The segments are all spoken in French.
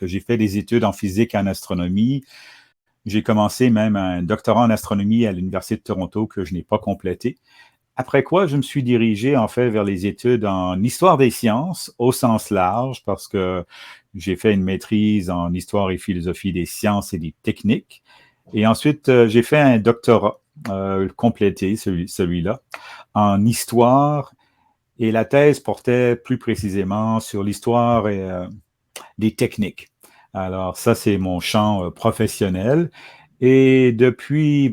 que j'ai fait des études en physique et en astronomie. J'ai commencé même un doctorat en astronomie à l'Université de Toronto que je n'ai pas complété. Après quoi, je me suis dirigé en fait vers les études en histoire des sciences au sens large parce que j'ai fait une maîtrise en histoire et philosophie des sciences et des techniques. Et ensuite, j'ai fait un doctorat complété, celui-là, en histoire. Et la thèse portait plus précisément sur l'histoire des techniques. Alors, ça, c'est mon champ professionnel. Et depuis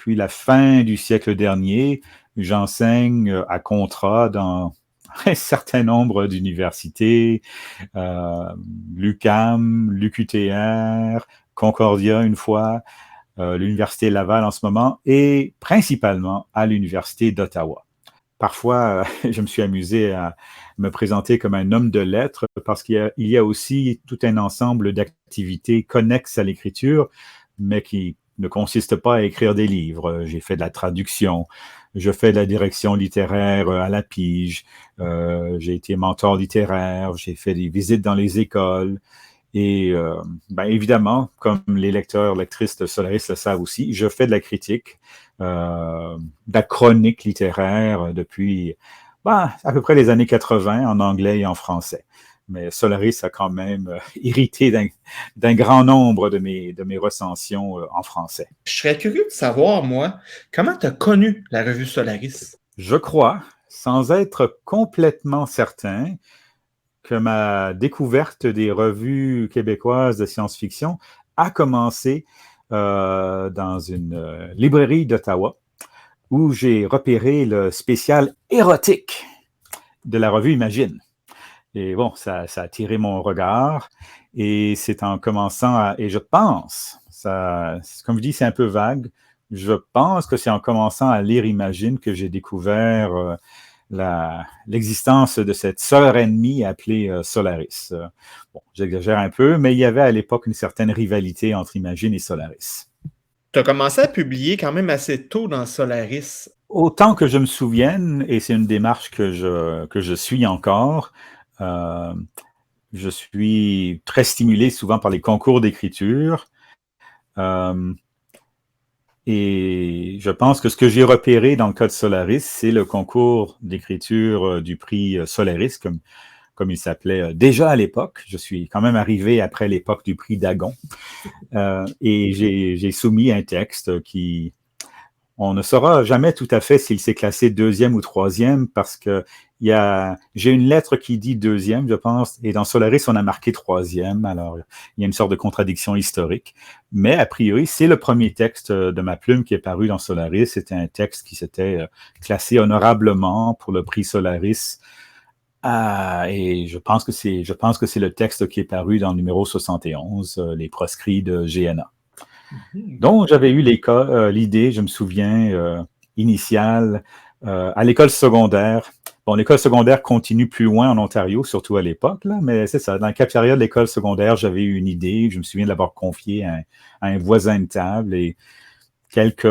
la fin du siècle dernier, j'enseigne à contrat dans un certain nombre d'universités, euh, l'UQAM, l'UQTR, Concordia une fois, l'Université Laval en ce moment, et principalement à l'Université d'Ottawa. Parfois, je me suis amusé à me présenter comme un homme de lettres parce qu'il y a aussi tout un ensemble d'activités connexes à l'écriture, mais qui ne consistent pas à écrire des livres. J'ai fait de la traduction, je fais de la direction littéraire à la Pige, j'ai été mentor littéraire, j'ai fait des visites dans les écoles. Et évidemment, comme les lecteurs, lectrices de Solaris le savent aussi, je fais de la critique, de la chronique littéraire depuis à peu près les années 80 en anglais et en français. Mais Solaris a quand même hérité d'un grand nombre de mes recensions en français. Je serais curieux de savoir, moi, comment tu as connu la revue Solaris? Je crois, sans être complètement certain, que ma découverte des revues québécoises de science-fiction a commencé dans une librairie d'Ottawa où j'ai repéré le spécial érotique de la revue Imagine. Et bon, ça a attiré mon regard et c'est en commençant et je pense, comme je dis, c'est un peu vague, je pense que c'est en commençant à lire Imagine que j'ai découvert l'existence de cette sœur ennemie appelée Solaris. Bon, j'exagère un peu, mais il y avait à l'époque une certaine rivalité entre Imagine et Solaris. Tu as commencé à publier quand même assez tôt dans Solaris. Autant que je me souvienne, et c'est une démarche que je suis encore, je suis très stimulé souvent par les concours d'écriture. Et je pense que ce que j'ai repéré dans le cas de Solaris, c'est le concours d'écriture du prix Solaris, comme il s'appelait déjà à l'époque. Je suis quand même arrivé après l'époque du prix Dagon. Et j'ai soumis un texte qui, on ne saura jamais tout à fait s'il s'est classé deuxième ou troisième parce que j'ai une lettre qui dit deuxième, je pense, et dans Solaris, on a marqué troisième. Alors, il y a une sorte de contradiction historique. Mais a priori, c'est le premier texte de ma plume qui est paru dans Solaris. C'était un texte qui s'était classé honorablement pour le prix Solaris. Et je pense que c'est le texte qui est paru dans le numéro 71, Les proscrits de GNA. Donc, j'avais eu l'idée, je me souviens, initiale, à l'école secondaire. Bon, l'école secondaire continue plus loin en Ontario, surtout à l'époque, là, mais c'est ça. Dans la cafétéria de l'école secondaire, j'avais eu une idée. Je me souviens de l'avoir confiée à un voisin de table et quelques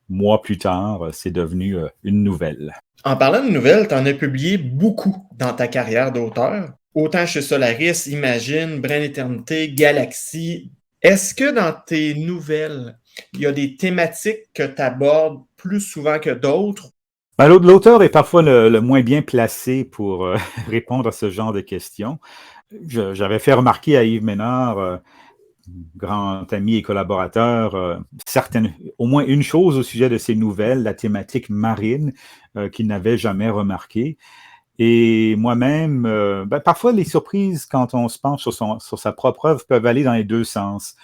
mois plus tard, c'est devenu une nouvelle. En parlant de nouvelles, tu en as publié beaucoup dans ta carrière d'auteur. Autant chez Solaris, Imagine, Brin Éternité, Galaxy. Est-ce que dans tes nouvelles, il y a des thématiques que tu abordes plus souvent que d'autres? L'auteur est parfois le moins bien placé pour répondre à ce genre de questions. J'avais fait remarquer à Yves Ménard, grand ami et collaborateur, au moins une chose au sujet de ses nouvelles, la thématique marine, qu'il n'avait jamais remarqué. Et moi-même, parfois les surprises, quand on se penche sur sa propre œuvre, peuvent aller dans les deux sens.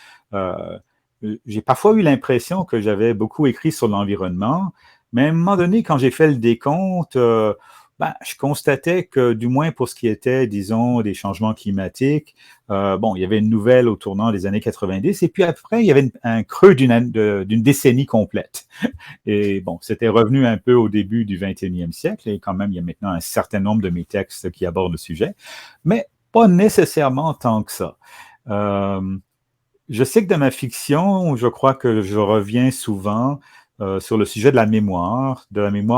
J'ai parfois eu l'impression que j'avais beaucoup écrit sur l'environnement, mais à un moment donné, quand j'ai fait le décompte, je constatais que, du moins pour ce qui était, disons, des changements climatiques, il y avait une nouvelle au tournant des années 90, et puis après, il y avait un creux d'une décennie complète. Et bon, c'était revenu un peu au début du 21e siècle, et quand même, il y a maintenant un certain nombre de mes textes qui abordent le sujet, mais pas nécessairement tant que ça. Je sais que dans ma fiction, je crois que je reviens souvent sur le sujet de la mémoire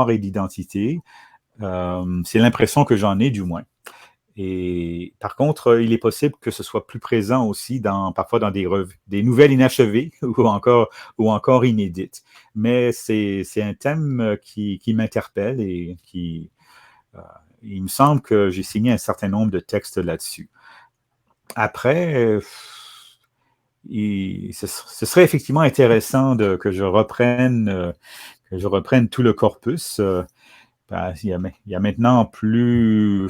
et d'identité. C'est l'impression que j'en ai, du moins. Et par contre, il est possible que ce soit plus présent aussi parfois dans des nouvelles inachevées ou encore inédites. Mais c'est un thème qui m'interpelle et il me semble que j'ai signé un certain nombre de textes là-dessus. Après, ce serait effectivement intéressant que je reprenne tout le corpus. Il y a maintenant plus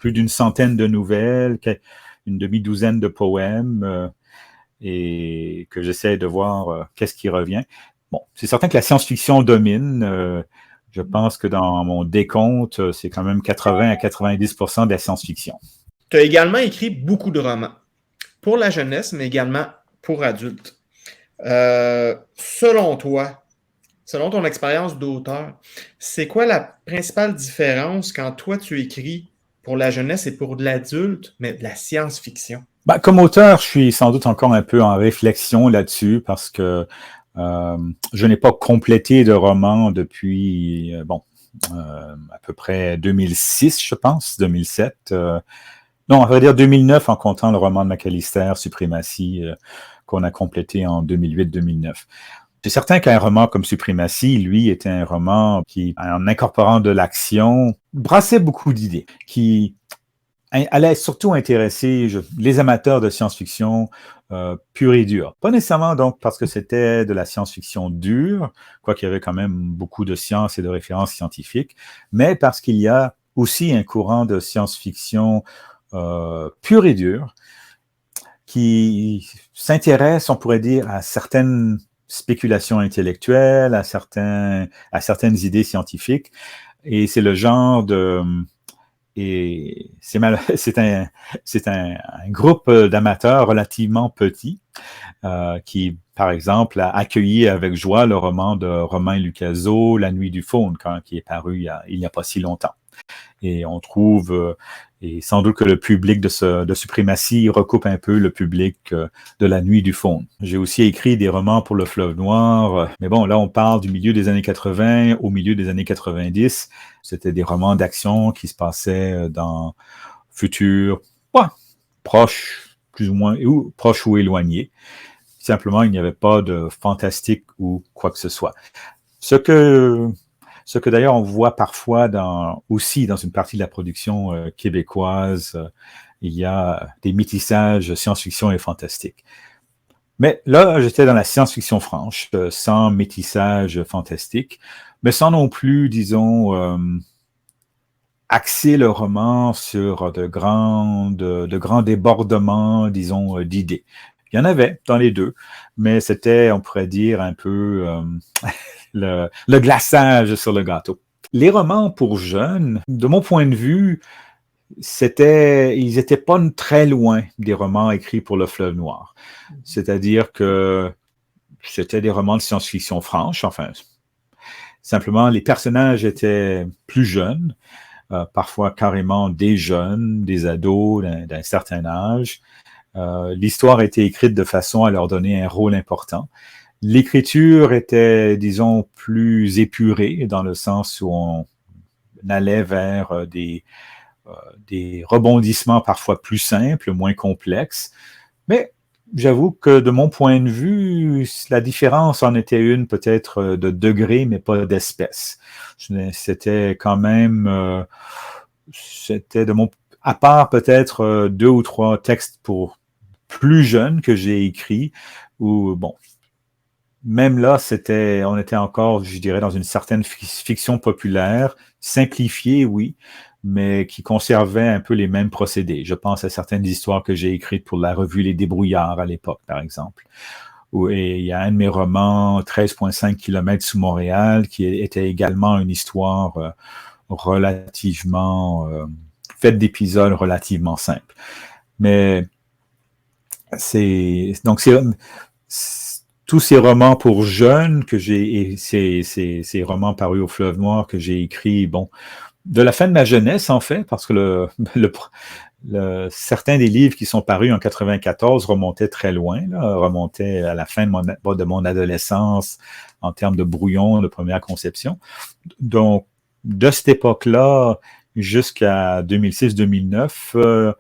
d'une centaine de nouvelles, une demi-douzaine de poèmes, et que j'essaie de voir qu'est-ce qui revient. Bon, c'est certain que la science-fiction domine. Je pense que dans mon décompte, c'est quand même 80 à 90% de la science-fiction. Tu as également écrit beaucoup de romans, pour la jeunesse, mais également pour adultes. Selon toi, selon ton expérience d'auteur, c'est quoi la principale différence quand toi tu écris pour la jeunesse et pour l'adulte, mais de la science-fiction? Ben, comme auteur, je suis sans doute encore un peu en réflexion là-dessus parce que je n'ai pas complété de roman depuis, à peu près 2006, je pense, 2007. Non, on va dire 2009 en comptant le roman de Macalister, Suprématie, qu'on a complété en 2008-2009. C'est certain qu'un roman comme Suprématie, lui, était un roman qui, en incorporant de l'action, brassait beaucoup d'idées, qui allait surtout intéresser les amateurs de science-fiction pure et dure. Pas nécessairement donc parce que c'était de la science-fiction dure, quoiqu'il y avait quand même beaucoup de sciences et de références scientifiques, mais parce qu'il y a aussi un courant de science-fiction pure et dure qui s'intéresse, on pourrait dire, à certaines spéculations intellectuelles, à certaines idées scientifiques, et c'est le genre de... Et c'est un groupe d'amateurs relativement petit qui, par exemple, a accueilli avec joie le roman de Romain Lucazot, La Nuit du Faune, qui est paru il n'y a pas si longtemps. Et on trouve, et sans doute que le public de Suprématie recoupe un peu le public de La Nuit du Faune. J'ai aussi écrit des romans pour le Fleuve Noir, mais bon, là on parle du milieu des années 80 au milieu des années 90. C'était des romans d'action qui se passaient dans futur, proche, plus ou moins, ou proche ou éloigné. Simplement, il n'y avait pas de fantastique ou quoi que ce soit. Ce que d'ailleurs on voit parfois aussi dans une partie de la production québécoise, il y a des métissages science-fiction et fantastique. Mais là, j'étais dans la science-fiction franche, sans métissage fantastique, mais sans non plus, disons, axer le roman sur de grands débordements, disons, d'idées. Il y en avait dans les deux, mais c'était, on pourrait dire, un peu le glaçage sur le gâteau. Les romans pour jeunes, de mon point de vue, ils n'étaient pas très loin des romans écrits pour le Fleuve Noir. C'est-à-dire que c'était des romans de science-fiction franche, enfin, simplement, les personnages étaient plus jeunes, parfois carrément des jeunes, des ados d'un certain âge. L'histoire était écrite de façon à leur donner un rôle important. L'écriture était, disons, plus épurée, dans le sens où on allait vers des rebondissements parfois plus simples, moins complexes. Mais j'avoue que de mon point de vue, la différence en était une peut-être de degré, mais pas d'espèce. C'était quand même... à part peut-être 2 ou 3 textes pour plus jeunes que j'ai écrits, où, bon, même là, on était encore, je dirais, dans une certaine fiction populaire, simplifiée, oui, mais qui conservait un peu les mêmes procédés. Je pense à certaines histoires que j'ai écrites pour la revue Les Débrouillards à l'époque, par exemple. Et il y a un de mes romans, 13,5 km sous Montréal, qui était également une histoire relativement faite d'épisodes relativement simples. Mais tous ces romans pour jeunes et ces romans parus au Fleuve Noir que j'ai écrits, bon, de la fin de ma jeunesse, en fait, parce que certains des livres qui sont parus en 94 remontaient très loin, remontaient à la fin de mon adolescence en termes de brouillon de première conception. Donc, de cette époque-là, jusqu'à 2006-2009,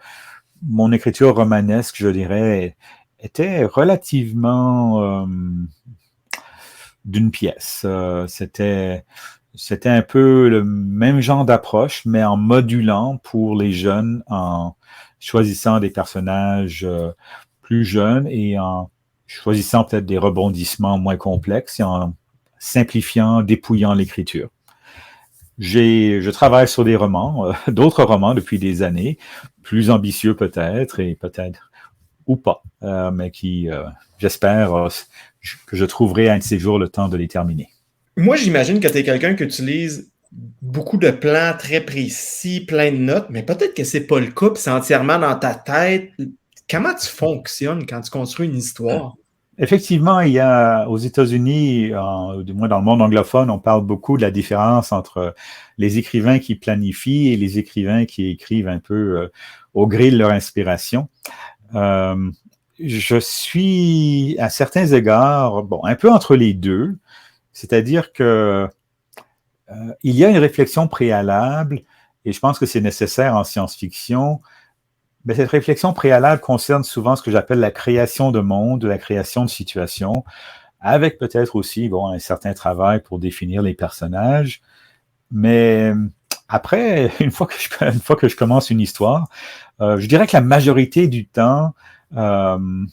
mon écriture romanesque, je dirais, était relativement d'une pièce. C'était un peu le même genre d'approche, mais en modulant pour les jeunes, en choisissant des personnages plus jeunes et en choisissant peut-être des rebondissements moins complexes et en simplifiant, dépouillant l'écriture. Je travaille sur des romans, d'autres romans depuis des années, plus ambitieux peut-être, et peut-être ou pas, mais qui, j'espère, que je trouverai un de ces jours le temps de les terminer. Moi, j'imagine que tu es quelqu'un qui utilise beaucoup de plans très précis, plein de notes, mais peut-être que c'est pas le cas, puis c'est entièrement dans ta tête. Comment tu fonctionnes quand tu construis une histoire? Effectivement, il y a aux États-Unis, du moins dans le monde anglophone, on parle beaucoup de la différence entre les écrivains qui planifient et les écrivains qui écrivent un peu au gré de leur inspiration. Je suis, à certains égards, un peu entre les deux, c'est-à-dire que il y a une réflexion préalable, et je pense que c'est nécessaire en science-fiction. Mais cette réflexion préalable concerne souvent ce que j'appelle la création de monde, la création de situations, avec peut-être aussi un certain travail pour définir les personnages. Mais après, une fois que je commence une histoire, je dirais que la majorité du temps, je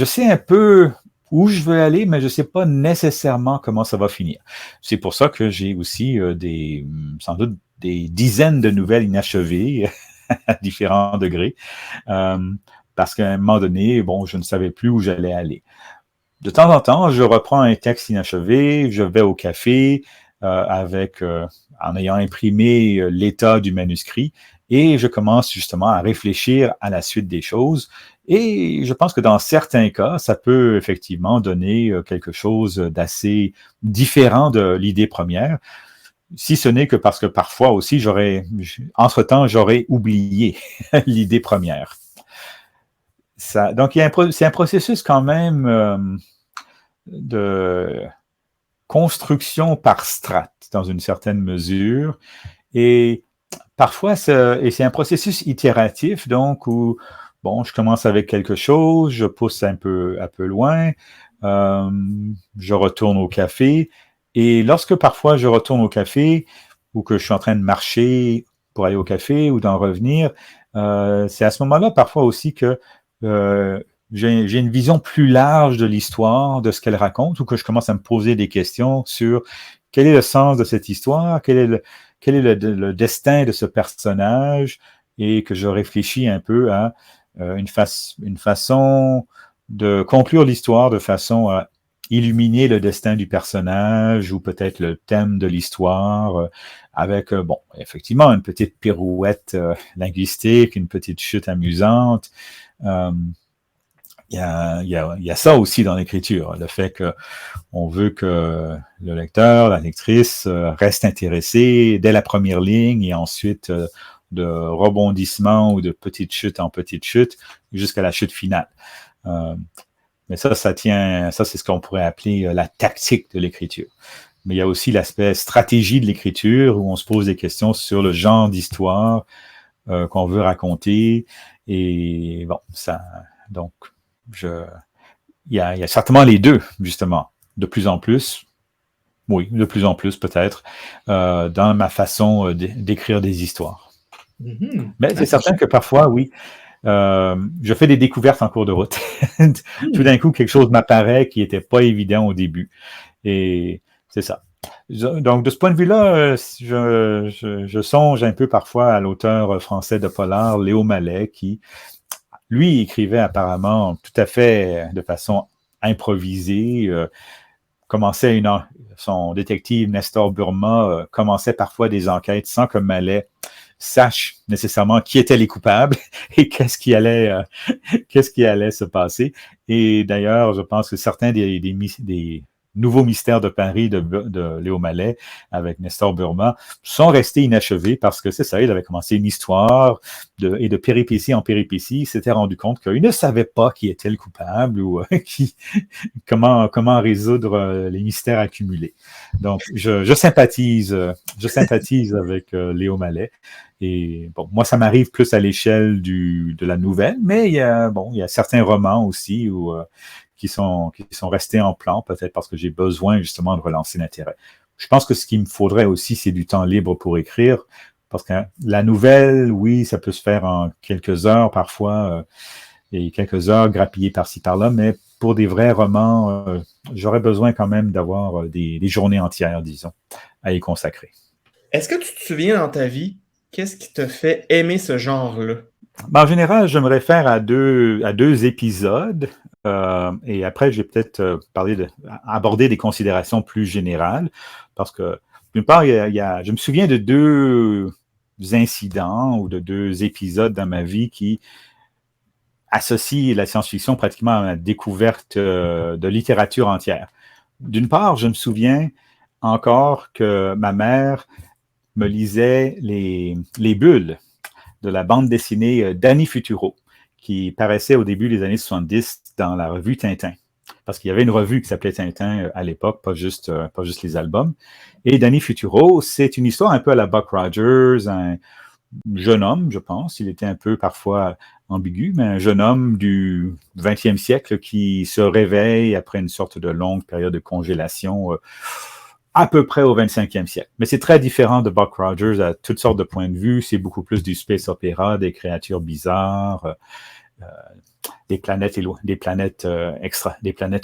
sais un peu où je veux aller, mais je ne sais pas nécessairement comment ça va finir. C'est pour ça que j'ai aussi sans doute des dizaines de nouvelles inachevées à différents degrés, parce qu'à un moment donné, je ne savais plus où j'allais aller. De temps en temps, je reprends un texte inachevé, je vais au café en ayant imprimé l'état du manuscrit, et je commence justement à réfléchir à la suite des choses. Et je pense que dans certains cas, ça peut effectivement donner quelque chose d'assez différent de l'idée première. Si ce n'est que parce que parfois aussi, entre-temps, j'aurais oublié l'idée première. Donc, c'est un processus quand même de construction par strate, dans une certaine mesure. Et parfois, c'est un processus itératif, donc, où, je commence avec quelque chose, je pousse un peu loin, je retourne au café, et lorsque parfois je retourne au café, ou que je suis en train de marcher pour aller au café, ou d'en revenir, c'est à ce moment-là parfois aussi que j'ai une vision plus large de l'histoire, de ce qu'elle raconte, ou que je commence à me poser des questions sur quel est le sens de cette histoire, quel est le destin de ce personnage, et que je réfléchis un peu à une façon de conclure l'histoire de façon à illuminer le destin du personnage ou peut-être le thème de l'histoire avec, effectivement, une petite pirouette linguistique, une petite chute amusante. Il y a ça aussi dans l'écriture, le fait qu'on veut que le lecteur, la lectrice reste intéressé dès la première ligne et ensuite de rebondissement ou de petite chute en petite chute jusqu'à la chute finale. Mais ça c'est ce qu'on pourrait appeler la tactique de l'écriture. Mais il y a aussi l'aspect stratégie de l'écriture où on se pose des questions sur le genre d'histoire qu'on veut raconter. Et donc, il y a certainement les deux, justement, de plus en plus. Oui, de plus en plus peut-être, dans ma façon d'écrire des histoires. Mm-hmm. Mais c'est certain que parfois, oui, je fais des découvertes en cours de route. Tout d'un coup, quelque chose m'apparaît qui n'était pas évident au début. Et c'est ça. Donc, de ce point de vue-là, je songe un peu parfois à l'auteur français de polar, Léo Mallet, qui, lui, écrivait apparemment tout à fait de façon improvisée, son détective Nestor Burma commençait parfois des enquêtes sans que Mallet sache nécessairement qui étaient les coupables et qu'est-ce qui allait se passer. Et d'ailleurs, je pense que certains des Nouveau mystère de Paris de Léo Mallet avec Nestor Burma sont restés inachevés parce que c'est ça, il avait commencé une histoire et de péripétie en péripétie, il s'était rendu compte qu'il ne savait pas qui était le coupable ou comment résoudre les mystères accumulés. Donc, je sympathise avec Léo Mallet. Et bon, moi, ça m'arrive plus à l'échelle de la nouvelle, mais il y a certains romans aussi qui sont restés en plan, peut-être parce que j'ai besoin justement de relancer l'intérêt. Je pense que ce qu'il me faudrait aussi, c'est du temps libre pour écrire, parce que la nouvelle, oui, ça peut se faire en quelques heures parfois, et quelques heures grappillées par-ci par-là, mais pour des vrais romans, j'aurais besoin quand même d'avoir des journées entières, disons, à y consacrer. Est-ce que tu te souviens dans ta vie, qu'est-ce qui te fait aimer ce genre-là? En général, je me réfère à deux épisodes et après, je vais peut-être aborder des considérations plus générales parce que, d'une part, je me souviens de deux incidents ou de deux épisodes dans ma vie qui associent la science-fiction pratiquement à la découverte de littérature entière. D'une part, je me souviens encore que ma mère me lisait les bulles de la bande dessinée Danny Futuro, qui paraissait au début des années 70 dans la revue Tintin. Parce qu'il y avait une revue qui s'appelait Tintin à l'époque, pas juste les albums. Et Danny Futuro, c'est une histoire un peu à la Buck Rogers, un jeune homme, je pense, il était un peu parfois ambigu, mais un jeune homme du 20e siècle qui se réveille après une sorte de longue période de congélation à peu près au 25e siècle. Mais c'est très différent de Buck Rogers à toutes sortes de points de vue. C'est beaucoup plus du space opéra, des créatures bizarres, des planètes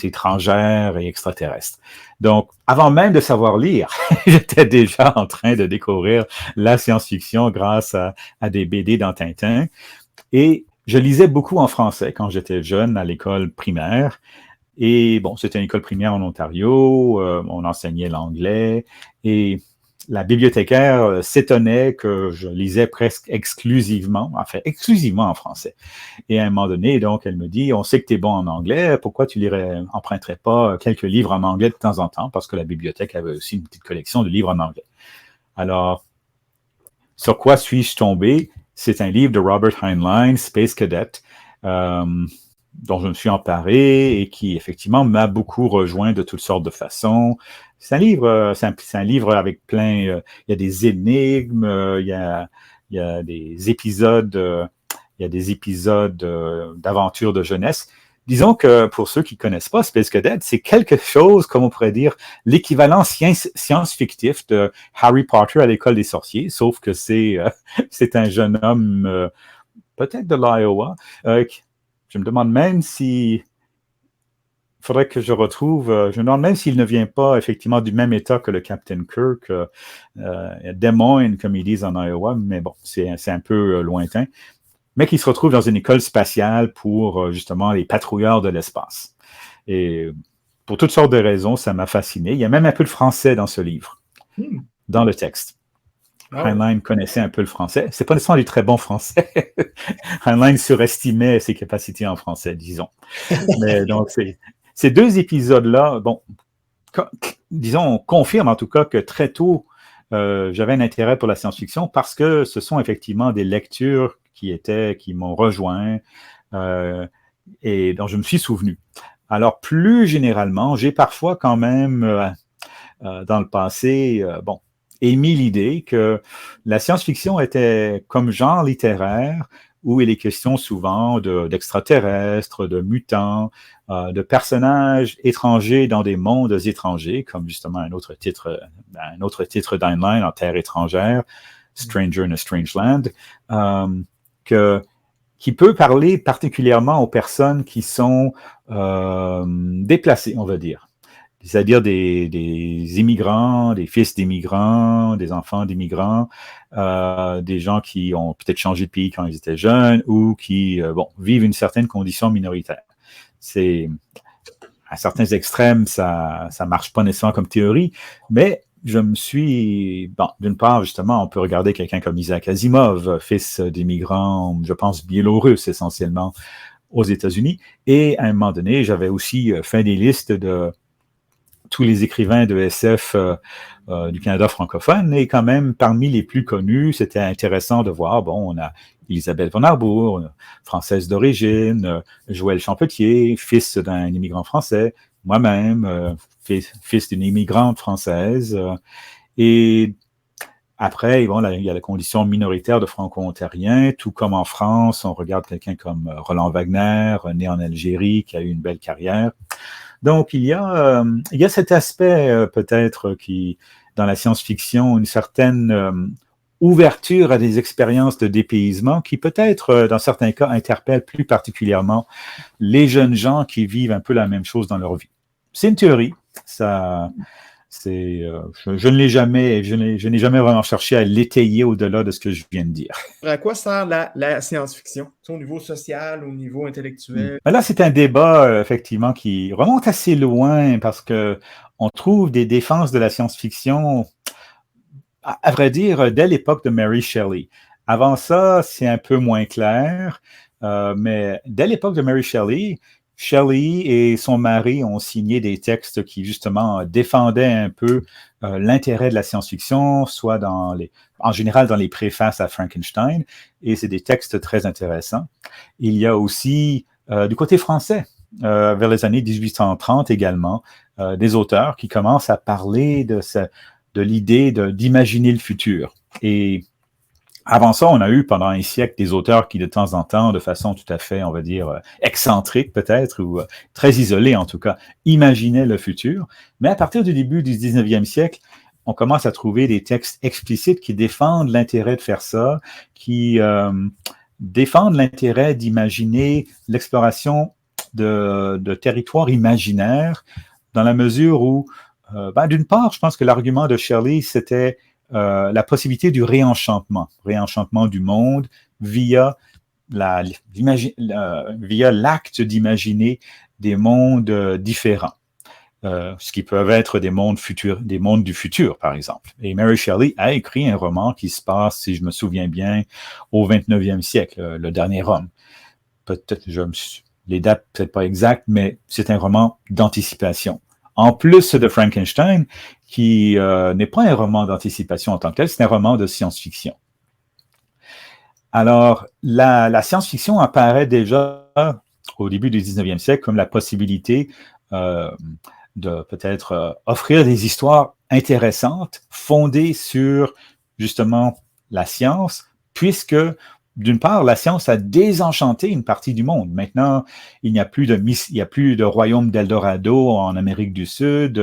étrangères et extraterrestres. Donc, avant même de savoir lire, j'étais déjà en train de découvrir la science-fiction grâce à des BD dans Tintin. Et je lisais beaucoup en français quand j'étais jeune à l'école primaire. Et bon, c'était une école primaire en Ontario, on enseignait l'anglais et la bibliothécaire s'étonnait que je lisais presque exclusivement en français. Et à un moment donné, donc, elle me dit, on sait que tu es bon en anglais, pourquoi tu emprunterais pas quelques livres en anglais de temps en temps, parce que la bibliothèque avait aussi une petite collection de livres en anglais. Alors, sur quoi suis-je tombé? C'est un livre de Robert Heinlein, Space Cadet, dont je me suis emparé et qui, effectivement, m'a beaucoup rejoint de toutes sortes de façons. C'est un livre avec plein... il y a des énigmes, il y a des épisodes... d'aventures de jeunesse. Disons que, pour ceux qui ne connaissent pas Space Cadet, c'est quelque chose, comme on pourrait dire, l'équivalent science-fictif de Harry Potter à l'école des sorciers, sauf que c'est un jeune homme, peut-être de l'Iowa, je me demande même il faudrait que je me demande même s'il ne vient pas effectivement du même État que le Captain Kirk, Des Moines, comme ils disent en Iowa, mais bon, c'est un peu lointain, mais qui se retrouve dans une école spatiale pour justement les patrouilleurs de l'espace. Et pour toutes sortes de raisons, ça m'a fasciné. Il y a même un peu de français dans ce livre, dans le texte. Heinlein connaissait un peu le français. C'est pas nécessairement du très bon français. Heinlein surestimait ses capacités en français, disons. Mais donc, ces deux épisodes-là, bon, disons, confirment en tout cas que très tôt, j'avais un intérêt pour la science-fiction parce que ce sont effectivement des lectures qui m'ont rejoint et dont je me suis souvenu. Alors, plus généralement, j'ai parfois quand même, dans le passé, émis l'idée que la science-fiction était comme genre littéraire où il est question souvent d'extraterrestres, de mutants, de personnages étrangers dans des mondes étrangers, comme justement un autre titre d'Heinlein en Terre étrangère, Stranger in a Strange Land, qui peut parler particulièrement aux personnes qui sont déplacées, on va dire. C'est-à-dire des immigrants, des fils d'immigrants, des enfants d'immigrants, des gens qui ont peut-être changé de pays quand ils étaient jeunes ou qui vivent une certaine condition minoritaire. À certains extrêmes, ça marche pas nécessairement comme théorie, mais je me suis... d'une part, justement, on peut regarder quelqu'un comme Isaac Asimov, fils d'immigrants, je pense, biélorusses essentiellement, aux États-Unis. Et à un moment donné, j'avais aussi fait des listes de tous les écrivains de SF du Canada francophone, et quand même parmi les plus connus, c'était intéressant de voir, bon, on a Elisabeth von Harbour, française d'origine, Joël Champetier, fils d'un immigrant français, moi-même, fils d'une immigrante française, et après, bon, là, il y a la condition minoritaire de franco-ontariens, tout comme en France, on regarde quelqu'un comme Roland Wagner, né en Algérie, qui a eu une belle carrière. Donc, il y a cet aspect peut-être qui, dans la science-fiction, une certaine ouverture à des expériences de dépaysement qui peut-être, dans certains cas, interpellent plus particulièrement les jeunes gens qui vivent un peu la même chose dans leur vie. C'est une théorie, ça... je ne l'ai jamais, je n'ai jamais vraiment cherché à l'étayer au-delà de ce que je viens de dire. À quoi sert la science-fiction? Au niveau social, au niveau intellectuel? Là, c'est un débat, effectivement, qui remonte assez loin parce que on trouve des défenses de la science-fiction, à vrai dire, dès l'époque de Mary Shelley. Avant ça, c'est un peu moins clair, mais dès l'époque de Mary Shelley, Shelley et son mari ont signé des textes qui, justement, défendaient un peu l'intérêt de la science-fiction, soit en général dans les préfaces à Frankenstein, et c'est des textes très intéressants. Il y a aussi, du côté français, vers les années 1830 également, des auteurs qui commencent à parler de l'idée d'imaginer le futur. Et avant ça, on a eu pendant un siècle des auteurs qui, de temps en temps, de façon tout à fait, on va dire, excentrique peut-être, ou très isolée en tout cas, imaginaient le futur. Mais à partir du début du 19e siècle, on commence à trouver des textes explicites qui défendent l'intérêt de faire ça, qui défendent l'intérêt d'imaginer l'exploration de territoires imaginaires, dans la mesure où, d'une part, je pense que l'argument de Shelley, c'était la possibilité du réenchantement du monde via l'acte d'imaginer des mondes différents, ce qui peuvent être des mondes du futur, par exemple. Et Mary Shelley a écrit un roman qui se passe, si je me souviens bien, au 29e siècle, Le Dernier Homme. Peut-être, les dates peut-être pas exactes, mais c'est un roman d'anticipation. En plus de Frankenstein, qui n'est pas un roman d'anticipation en tant que tel, c'est un roman de science-fiction. Alors, la science-fiction apparaît déjà au début du 19e siècle comme la possibilité de peut-être offrir des histoires intéressantes, fondées sur justement la science, puisque d'une part, la science a désenchanté une partie du monde. Maintenant, il n'y a plus de royaume d'Eldorado en Amérique du Sud.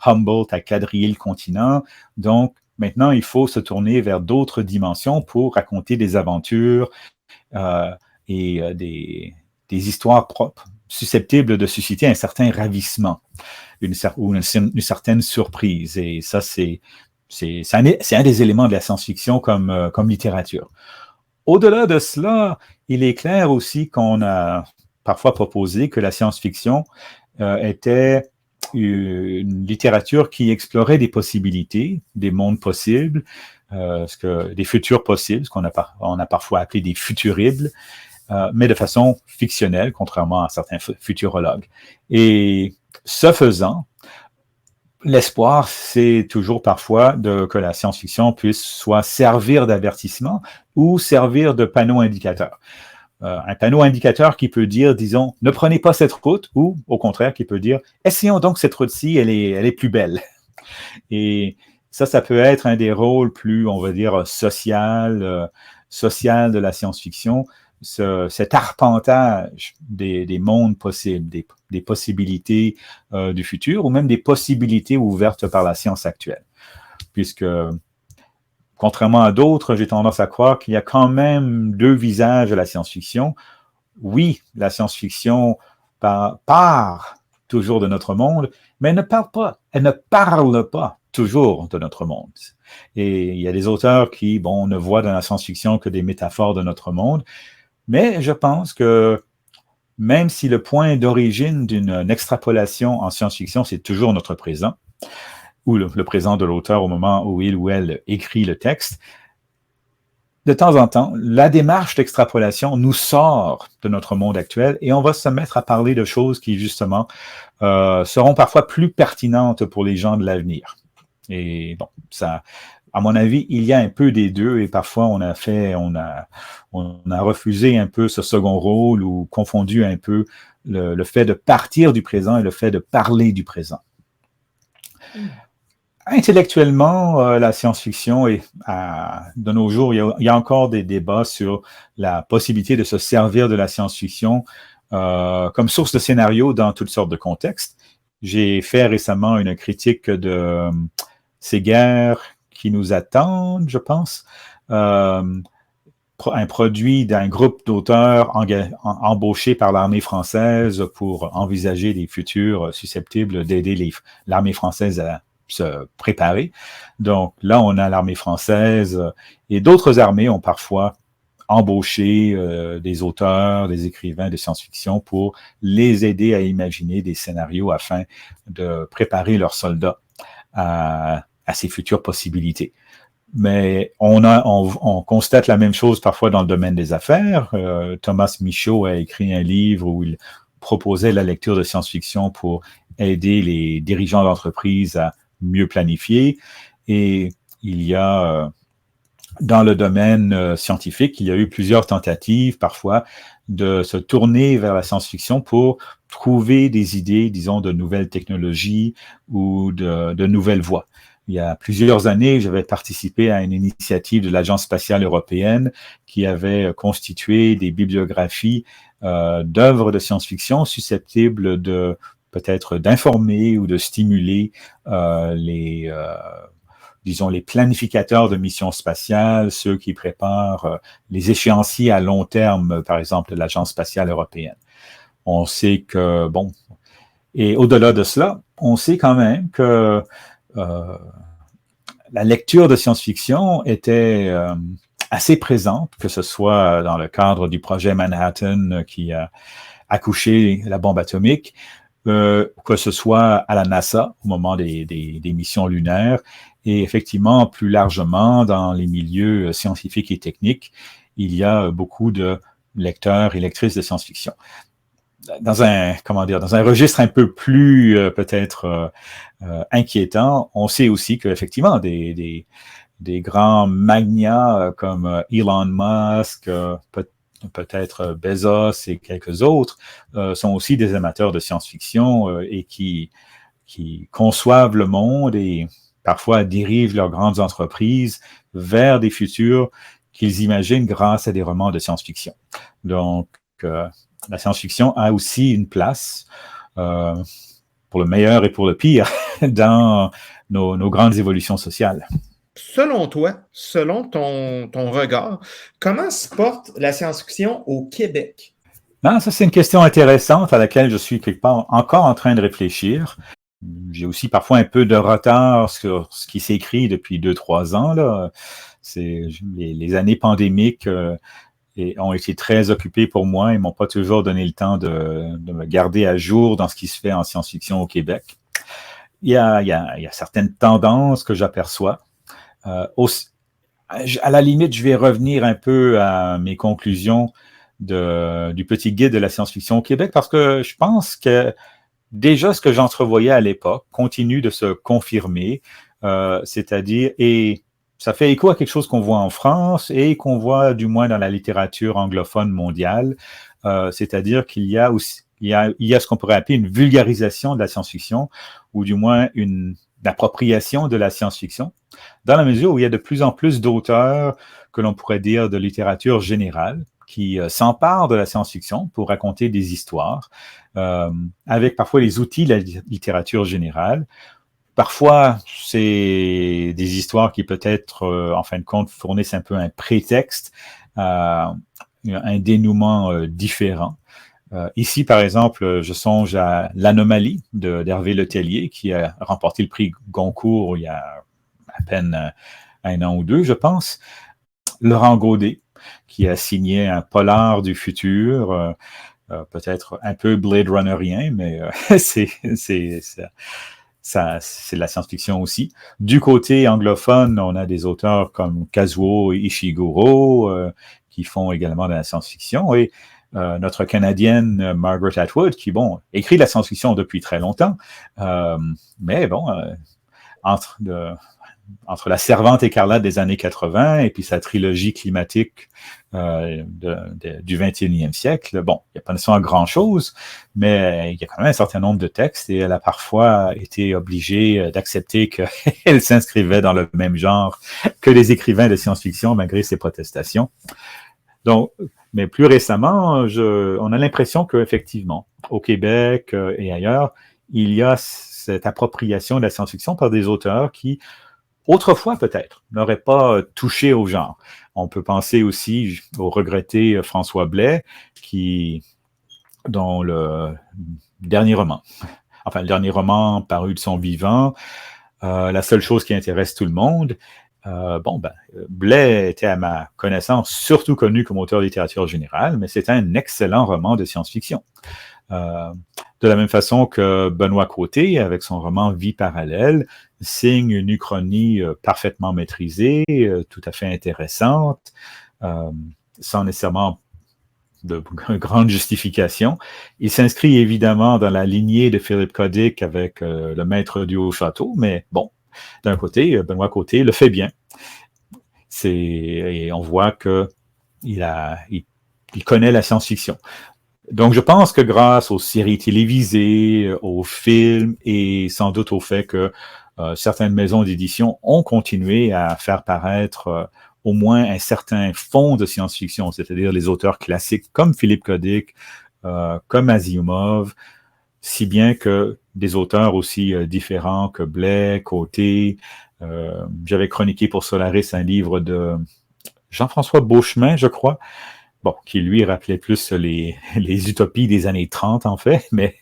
Humboldt a quadrillé le continent. Donc, maintenant, il faut se tourner vers d'autres dimensions pour raconter des aventures et des histoires propres, susceptibles de susciter un certain ravissement ou une certaine surprise. Et ça, c'est un des éléments de la science-fiction comme littérature. Au-delà de cela, il est clair aussi qu'on a parfois proposé que la science-fiction était une littérature qui explorait des possibilités, des mondes possibles, des futurs possibles, ce qu'on a parfois appelé des futuribles, mais de façon fictionnelle, contrairement à certains futurologues. Et ce faisant, l'espoir, c'est toujours parfois que la science-fiction puisse soit servir d'avertissement ou servir de panneau indicateur. Un panneau indicateur qui peut dire, disons, ne prenez pas cette route, ou au contraire, qui peut dire, essayons donc cette route-ci, elle est plus belle. Et ça peut être un des rôles plus, on va dire, social de la science-fiction, cet arpentage des mondes possibles, des possibilités du futur, ou même des possibilités ouvertes par la science actuelle. Puisque, contrairement à d'autres, j'ai tendance à croire qu'il y a quand même deux visages à la science-fiction. Oui, la science-fiction part toujours de notre monde, mais elle ne parle pas toujours de notre monde. Et il y a des auteurs qui, ne voient dans la science-fiction que des métaphores de notre monde, mais je pense que même si le point d'origine d'une extrapolation en science-fiction, c'est toujours notre présent, ou le présent de l'auteur au moment où il ou elle écrit le texte, de temps en temps, la démarche d'extrapolation nous sort de notre monde actuel et on va se mettre à parler de choses qui, justement, seront parfois plus pertinentes pour les gens de l'avenir. Et bon, ça, à mon avis, il y a un peu des deux et parfois on a refusé un peu ce second rôle ou confondu un peu le fait de partir du présent et le fait de parler du présent. Intellectuellement, la science-fiction, de nos jours, il y a encore des débats sur la possibilité de se servir de la science-fiction comme source de scénario dans toutes sortes de contextes. J'ai fait récemment une critique de Ces guerres qui nous attendent, je pense, un produit d'un groupe d'auteurs embauchés par l'armée française pour envisager des futurs susceptibles d'aider l'armée française à se préparer. Donc là, on a l'armée française et d'autres armées ont parfois embauché des auteurs, des écrivains de science-fiction pour les aider à imaginer des scénarios afin de préparer leurs soldats à ces futures possibilités. Mais on constate la même chose parfois dans le domaine des affaires. Thomas Michaud a écrit un livre où il proposait la lecture de science-fiction pour aider les dirigeants d'entreprise à mieux planifier. Et il y a, dans le domaine scientifique, il y a eu plusieurs tentatives parfois de se tourner vers la science-fiction pour trouver des idées, disons, de nouvelles technologies ou de nouvelles voies. Il y a plusieurs années, j'avais participé à une initiative de l'Agence spatiale européenne qui avait constitué des bibliographies d'œuvres de science-fiction susceptibles de peut-être d'informer ou de stimuler disons, les planificateurs de missions spatiales, ceux qui préparent les échéanciers à long terme, par exemple, de l'Agence spatiale européenne. On sait que, bon, et au-delà de cela, on sait quand même que la lecture de science-fiction était assez présente, que ce soit dans le cadre du projet Manhattan qui a accouché la bombe atomique, que ce soit à la NASA au moment des missions lunaires, et effectivement, plus largement, dans les milieux scientifiques et techniques, il y a beaucoup de lecteurs et lectrices de science-fiction. Dans un registre un peu plus peut-être inquiétant, on sait aussi qu'effectivement, des grands magnats comme Elon Musk, peut-être Bezos et quelques autres, sont aussi des amateurs de science-fiction et qui conçoivent le monde et parfois dirigent leurs grandes entreprises vers des futurs qu'ils imaginent grâce à des romans de science-fiction. Donc, la science-fiction a aussi une place, pour le meilleur et pour le pire, dans nos grandes évolutions sociales. Selon toi, selon ton regard, comment se porte la science-fiction au Québec? Non, ça, c'est une question intéressante à laquelle je suis quelque part encore en train de réfléchir. J'ai aussi parfois un peu de retard sur ce qui s'écrit depuis 2-3 ans. Là. Les années pandémiques ont été très occupées pour moi et m'ont pas toujours donné le temps de me garder à jour dans ce qui se fait en science-fiction au Québec. Il y a certaines tendances que j'aperçois. À la limite, je vais revenir un peu à mes conclusions du petit guide de la science-fiction au Québec parce que je pense que déjà ce que j'entrevoyais à l'époque continue de se confirmer, c'est-à-dire, et ça fait écho à quelque chose qu'on voit en France et qu'on voit du moins dans la littérature anglophone mondiale, c'est-à-dire qu'il y a aussi, il y a ce qu'on pourrait appeler une vulgarisation de la science-fiction ou du moins une appropriation de la science-fiction, dans la mesure où il y a de plus en plus d'auteurs que l'on pourrait dire de littérature générale qui s'emparent de la science-fiction pour raconter des histoires, avec parfois les outils de la littérature générale. Parfois, c'est des histoires qui peut-être, en fin de compte, fournissent un peu un prétexte, un dénouement différent. Ici, par exemple, je songe à L'Anomalie d'Hervé Letellier, qui a remporté le prix Goncourt il y a à peine 1 an ou 2, je pense. Laurent Godet, qui a signé un polar du futur, peut-être un peu Blade Runnerien, mais ça, c'est de la science-fiction aussi. Du côté anglophone, on a des auteurs comme Kazuo Ishiguro qui font également de la science-fiction et notre Canadienne Margaret Atwood qui, bon, écrit de la science-fiction depuis très longtemps, mais bon, entre La Servante écarlate des années 80 et puis sa trilogie climatique du 21e siècle, bon, il n'y a pas nécessairement grand-chose, mais il y a quand même un certain nombre de textes et elle a parfois été obligée d'accepter qu'elle s'inscrivait dans le même genre que les écrivains de science-fiction malgré ses protestations. Donc, mais plus récemment, on a l'impression qu'effectivement, au Québec et ailleurs, il y a cette appropriation de la science-fiction par des auteurs qui, autrefois peut-être, n'auraient pas touché au genre. On peut penser aussi au regretté François Blais, dont le dernier roman paru de son vivant, La seule chose qui intéresse tout le monde, Blais était à ma connaissance surtout connu comme auteur de littérature générale, mais c'est un excellent roman de science-fiction. De la même façon que Benoît Côté, avec son roman Vie parallèle, signe une uchronie parfaitement maîtrisée, tout à fait intéressante, sans nécessairement de grande justification. Il s'inscrit évidemment dans la lignée de Philippe Cadic avec Le Maître du Haut-Château, mais bon, d'un côté, Benoît Côté le fait bien. Et on voit qu'il connaît la science-fiction. Donc, je pense que grâce aux séries télévisées, aux films et sans doute au fait que certaines maisons d'édition ont continué à faire paraître au moins un certain fond de science-fiction, c'est-à-dire les auteurs classiques comme Philippe Cadic, comme Asimov, si bien que des auteurs aussi différents que Blais, Côté. J'avais chroniqué pour Solaris un livre de Jean-François Beauchemin, je crois, bon, qui lui rappelait plus les utopies des années 30, en fait, mais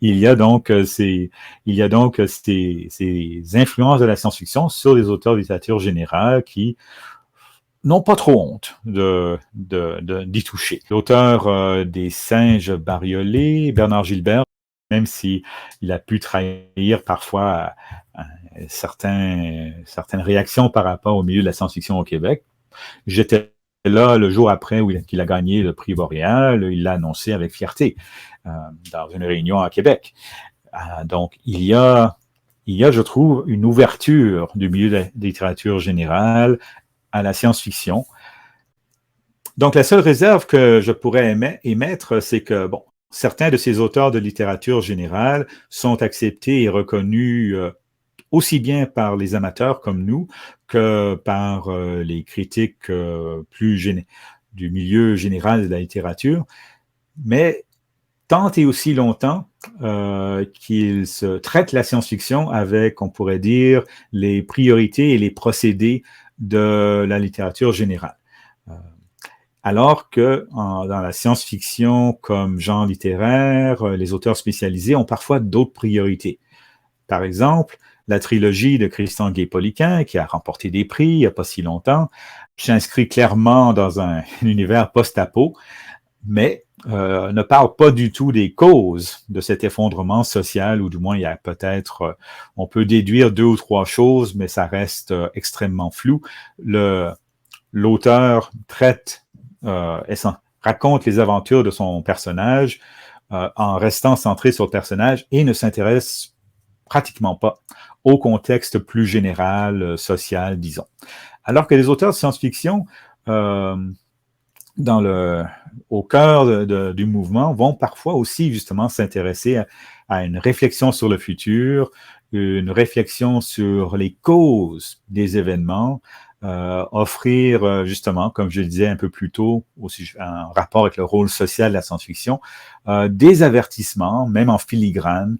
il y a donc ces influences de la science-fiction sur les auteurs de littérature générale qui n'ont pas trop honte d'y toucher. L'auteur des Singes bariolés, Bernard Gilbert, même s'il a pu trahir parfois certaines réactions par rapport au milieu de la science-fiction au Québec, j'étais là le jour après qu'il a gagné le prix Boréal, il l'a annoncé avec fierté dans une réunion à Québec. Donc, il y a, je trouve, une ouverture du milieu de la littérature générale à la science-fiction. Donc, la seule réserve que je pourrais émettre, c'est que, bon, certains de ces auteurs de littérature générale sont acceptés et reconnus aussi bien par les amateurs comme nous que par les critiques du milieu général de la littérature. Mais tant et aussi longtemps qu'ils se traitent la science-fiction avec, on pourrait dire, les priorités et les procédés de la littérature générale. Alors que dans la science-fiction comme genre littéraire, les auteurs spécialisés ont parfois d'autres priorités. Par exemple, la trilogie de Christian Guay-Poliquin, qui a remporté des prix il n'y a pas si longtemps, s'inscrit clairement dans un univers post-apo, mais ne parle pas du tout des causes de cet effondrement social, ou du moins il y a peut-être, on peut déduire 2 ou 3 choses, mais ça reste extrêmement flou. L'auteur raconte les aventures de son personnage en restant centré sur le personnage et ne s'intéresse pratiquement pas au contexte plus général, social, disons. Alors que les auteurs de science-fiction, au cœur du mouvement, vont parfois aussi justement s'intéresser à une réflexion sur le futur, une réflexion sur les causes des événements, offrir justement, comme je le disais un peu plus tôt, aussi en rapport avec le rôle social de la science-fiction, des avertissements, même en filigrane,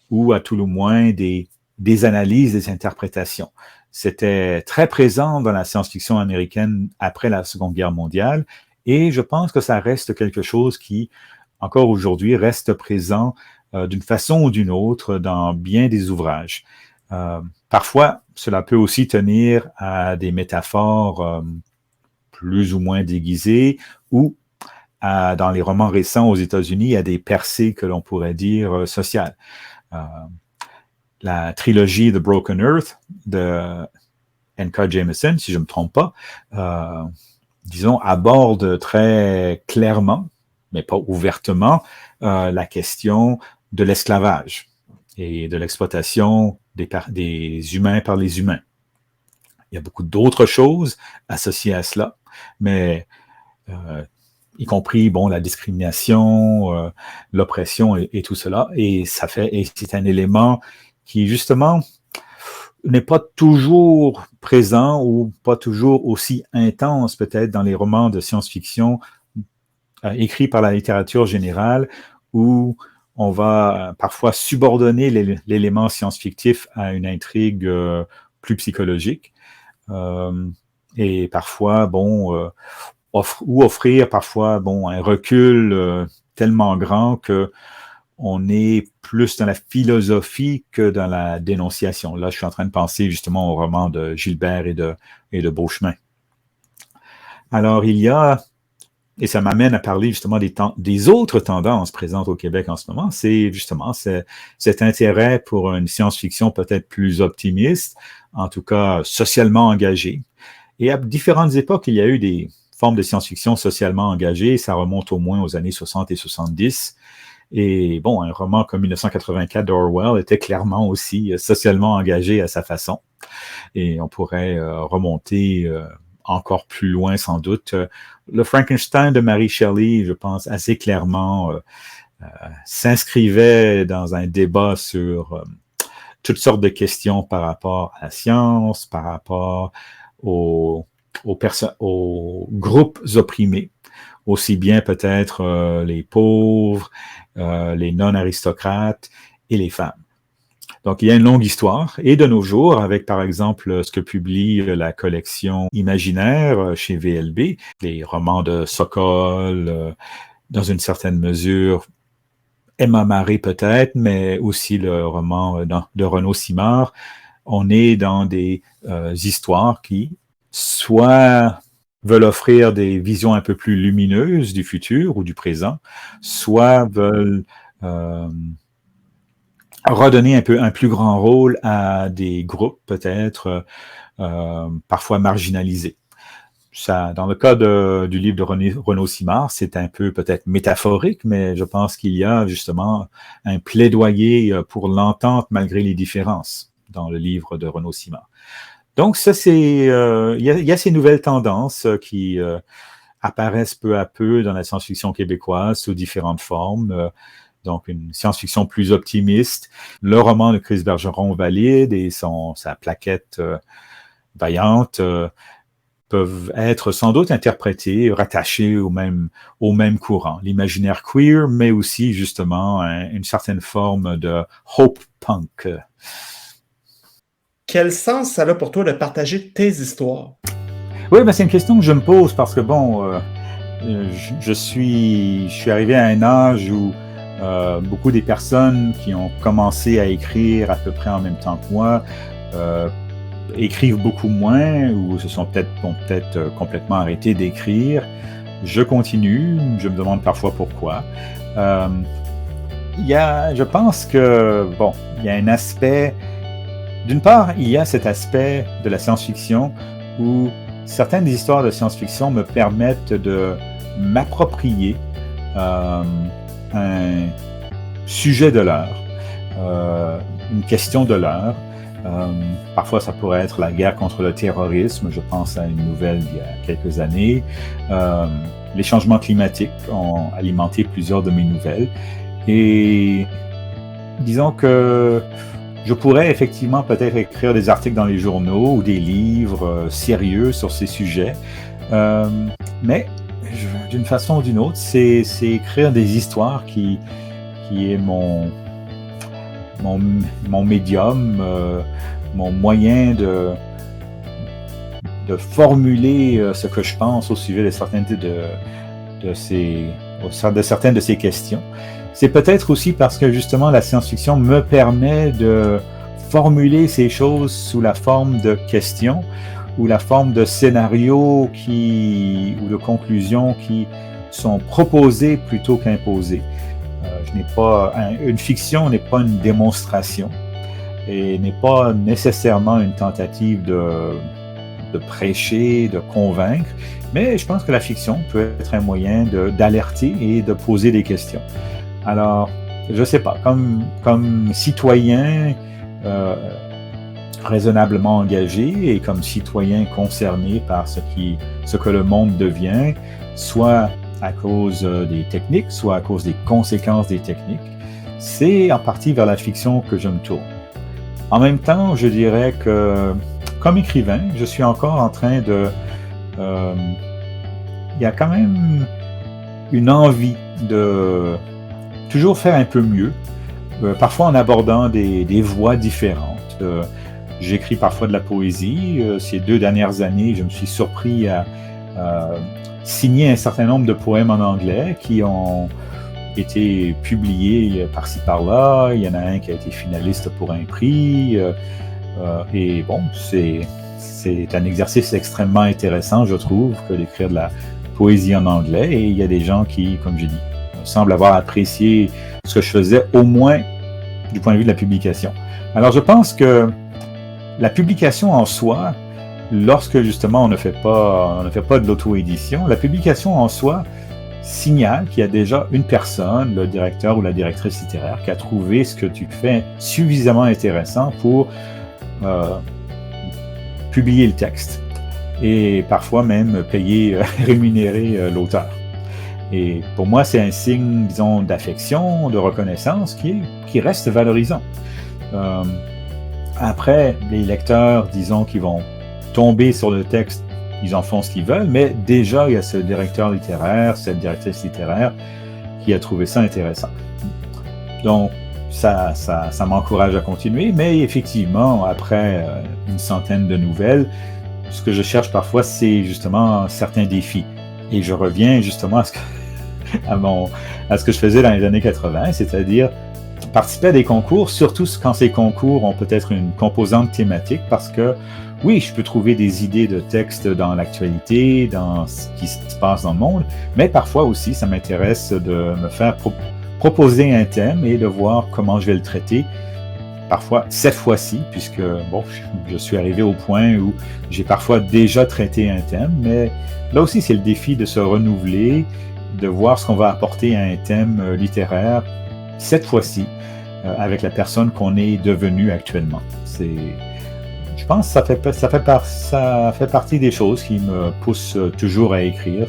ou à tout le moins des analyses, des interprétations. C'était très présent dans la science-fiction américaine après la Seconde Guerre mondiale, et je pense que ça reste quelque chose qui, encore aujourd'hui, reste présent d'une façon ou d'une autre dans bien des ouvrages. Parfois, cela peut aussi tenir à des métaphores plus ou moins déguisées, ou dans les romans récents aux États-Unis, à des percées que l'on pourrait dire sociales. la trilogie The Broken Earth de N.K. Jemisin, si je ne me trompe pas, disons, aborde très clairement, mais pas ouvertement, la question de l'esclavage et de l'exploitation des humains par les humains. Il y a beaucoup d'autres choses associées à cela, mais y compris la discrimination, l'oppression et tout cela, et c'est un élément qui justement n'est pas toujours présent ou pas toujours aussi intense peut-être dans les romans de science-fiction écrits par la littérature générale, où on va parfois subordonner l'élément science-fictif à une intrigue plus psychologique, et parfois, offrir parfois un recul tellement grand que on est plus dans la philosophie que dans la dénonciation. Là, je suis en train de penser justement au roman de Gilbert et de Beauchemin. Alors, il y a, et ça m'amène à parler justement des autres tendances présentes au Québec en ce moment, c'est justement cet intérêt pour une science-fiction peut-être plus optimiste, en tout cas socialement engagée. Et à différentes époques, il y a eu des formes de science-fiction socialement engagées, ça remonte au moins aux années 60 et 70. Et un roman comme 1984 d'Orwell était clairement aussi socialement engagé à sa façon. Et on pourrait remonter encore plus loin sans doute. Le Frankenstein de Mary Shelley, je pense, assez clairement s'inscrivait dans un débat sur toutes sortes de questions par rapport à la science, par rapport aux groupes opprimés, aussi bien peut-être les pauvres, les non-aristocrates et les femmes. Donc, il y a une longue histoire. Et de nos jours, avec par exemple ce que publie la collection Imaginaire chez VLB, les romans de Sokol, dans une certaine mesure, Emma Maré peut-être, mais aussi le roman de Renaud Simard, on est dans des histoires qui soit veulent offrir des visions un peu plus lumineuses du futur ou du présent, soit veulent redonner un plus grand rôle à des groupes peut-être parfois marginalisés. Ça, dans le cas du livre de Renaud Simard, c'est un peu peut-être métaphorique, mais je pense qu'il y a justement un plaidoyer pour l'entente malgré les différences dans le livre de Renaud Simard. Donc, ça, il y a ces nouvelles tendances qui apparaissent peu à peu dans la science-fiction québécoise sous différentes formes. Donc, une science-fiction plus optimiste. Le roman de Chris Bergeron valide et sa plaquette vaillante peuvent être sans doute interprétés, rattachés au même courant. L'imaginaire queer, mais aussi justement une certaine forme de hope punk. Quel sens ça a pour toi de partager tes histoires? Oui, c'est une question que je me pose parce que je suis arrivé à un âge où beaucoup des personnes qui ont commencé à écrire à peu près en même temps que moi écrivent beaucoup moins ou se sont peut-être complètement arrêtés d'écrire. Je continue, je me demande parfois pourquoi. Je pense que, il y a un aspect. D'une part, il y a cet aspect de la science-fiction où certaines des histoires de science-fiction me permettent de m'approprier un sujet de l'heure, une question de l'heure. Parfois, ça pourrait être la guerre contre le terrorisme. Je pense à une nouvelle il y a quelques années. Les changements climatiques ont alimenté plusieurs de mes nouvelles. Et disons que je pourrais effectivement peut-être écrire des articles dans les journaux ou des livres sérieux sur ces sujets. Mais d'une façon ou d'une autre, c'est écrire des histoires qui est mon médium, mon moyen de formuler ce que je pense au sujet de certaines de ces questions. C'est peut-être aussi parce que justement la science-fiction me permet de formuler ces choses sous la forme de questions ou la forme de scénarios ou de conclusions qui sont proposées plutôt qu'imposées. Une fiction n'est pas une démonstration. et n'est pas nécessairement une tentative de prêcher, de convaincre, mais je pense que la fiction peut être un moyen d'alerter et de poser des questions. Alors, je ne sais pas, comme citoyen raisonnablement engagé et comme citoyen concerné par ce que le monde devient, soit à cause des techniques, soit à cause des conséquences des techniques, c'est en partie vers la fiction que je me tourne. En même temps, je dirais que, comme écrivain, je suis encore en train de... il y a quand même une envie de toujours faire un peu mieux, parfois en abordant des voies différentes. J'écris parfois de la poésie. Ces 2 dernières années, je me suis surpris à signer un certain nombre de poèmes en anglais qui ont été publiés par-ci par-là. Il y en a un qui a été finaliste pour un prix. Et bon, c'est un exercice extrêmement intéressant, je trouve, que d'écrire de la poésie en anglais. Et il y a des gens qui, comme j'ai dit, semblent avoir apprécié ce que je faisais, au moins du point de vue de la publication. Alors, je pense que la publication en soi, lorsque justement on ne fait pas de l'auto-édition, la publication en soi signale qu'il y a déjà une personne, le directeur ou la directrice littéraire, qui a trouvé ce que tu fais suffisamment intéressant pour publier le texte et parfois même payer, rémunérer l'auteur. Et pour moi, c'est un signe, disons, d'affection, de reconnaissance qui reste valorisant. Après, les lecteurs, disons, qui vont tomber sur le texte, ils en font ce qu'ils veulent, mais déjà, il y a ce directeur littéraire, cette directrice littéraire qui a trouvé ça intéressant. Donc, ça m'encourage à continuer, mais effectivement, après une centaine de nouvelles, ce que je cherche parfois, c'est justement certains défis. Et je reviens justement à ce que je faisais dans les années 80, c'est-à-dire participer à des concours, surtout quand ces concours ont peut-être une composante thématique, parce que oui, je peux trouver des idées de texte dans l'actualité, dans ce qui se passe dans le monde, mais parfois aussi, ça m'intéresse de me faire proposer un thème et de voir comment je vais le traiter. Parfois, cette fois-ci, puisque bon, je suis arrivé au point où j'ai parfois déjà traité un thème, mais là aussi, c'est le défi de se renouveler, de voir ce qu'on va apporter à un thème littéraire, cette fois-ci, avec la personne qu'on est devenu actuellement. Je pense que ça fait partie des choses qui me poussent toujours à écrire.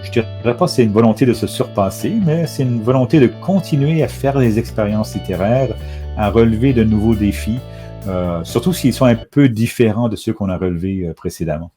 Je dirais pas que c'est une volonté de se surpasser, mais c'est une volonté de continuer à faire des expériences littéraires, à relever de nouveaux défis, surtout s'ils sont un peu différents de ceux qu'on a relevés précédemment.